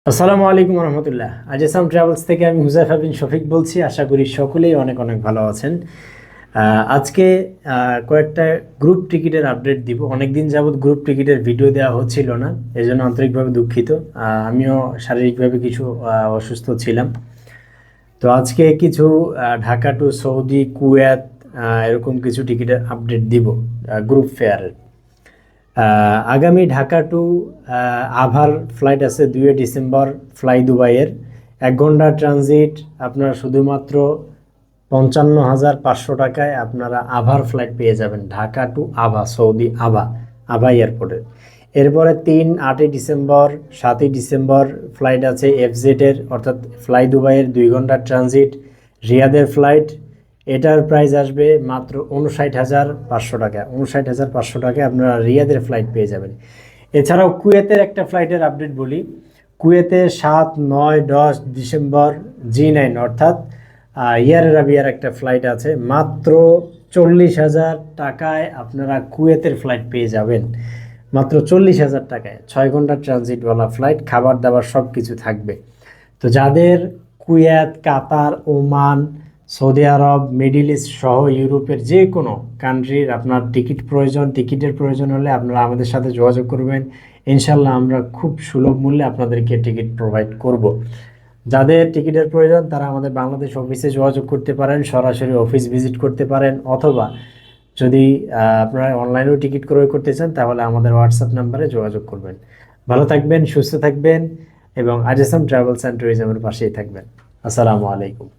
আসসালামু আলাইকুম রহমতুল্লাহ। আজেসাম ট্রাভেলস থেকে আমি হুজাইফা বিন শফিক বলছি। আশা করি সকলেই অনেক অনেক ভালো আছেন। আজকে কয়েকটা গ্রুপ টিকিটের আপডেট দিব। অনেকদিন যাবৎ গ্রুপ টিকিটের ভিডিও দেওয়া হচ্ছিল না, এজন্য আন্তরিকভাবে দুঃখিত। আমিও শারীরিকভাবে কিছু অসুস্থ ছিলাম। তো আজকে কিছু ঢাকা টু সৌদি, কুয়েত, এরকম কিছু টিকিটের আপডেট দিব গ্রুপ ফেয়ারের। আগামী ঢাকা টু আভার ফ্লাইট আছে 2 ডিসেম্বর, ফ্লাই দুবাইয়ের 1 ঘন্টা ট্রানজিট। আপনারা শুধুমাত্র 55,500 টাকায় আপনারা আভার ফ্লাইট পেয়ে যাবেন ঢাকা টু আভা, সৌদি আভা, আভা এয়ারপোর্টে। এরপরে 8 ডিসেম্বর, 7 ডিসেম্বর ফ্লাইট আছে এফজেডের, অর্থাৎ ফ্লাই দুবাইয়ের 2 ঘন্টা ট্রানজিট, রিয়াদের ফ্লাইট। এটার প্রাইস আসবে মাত্র 59,500 টাকা। 59,500 টাকায় আপনারা রিয়াদের ফ্লাইট পেয়ে যাবেন। এছাড়াও কুয়েতের একটা ফ্লাইটের আপডেট বলি। কুয়েতে 7, 9, 10 ডিসেম্বর G9 অর্থাৎ এয়ার আরাবিয়ার একটা ফ্লাইট আছে। মাত্র 40,000 টাকায় আপনারা কুয়েতের ফ্লাইট পেয়ে যাবেন। মাত্র 40,000 টাকায় 6 ঘন্টা ট্রানজিটওয়ালা ফ্লাইট, খাবার দাবার সব কিছু থাকবে। তো যাদের কুয়েত, কাতার, ওমান, সৌদি আরব, মিডিল ইস্ট সহ ইউরোপের যে কোনো কান্ট্রির আপনার টিকিটের প্রয়োজন হলে আপনারা আমাদের সাথে যোগাযোগ করবেন। ইনশাল্লাহ আমরা খুব সুলভ মূল্যে আপনাদেরকে টিকিট প্রোভাইড করব। যাদের টিকিটের প্রয়োজন তারা আমাদের বাংলাদেশ অফিসে যোগাযোগ করতে পারেন, সরাসরি অফিস ভিজিট করতে পারেন, অথবা যদি আপনারা অনলাইনেও টিকিট ক্রয় করতে চান তাহলে আমাদের হোয়াটসঅ্যাপ নাম্বারে যোগাযোগ করবেন। ভালো থাকবেন, সুস্থ থাকবেন এবং আজেসাম ট্রাভেলস অ্যান্ড ট্যুরিজমের পাশেই থাকবেন। আসসালামু আলাইকুম।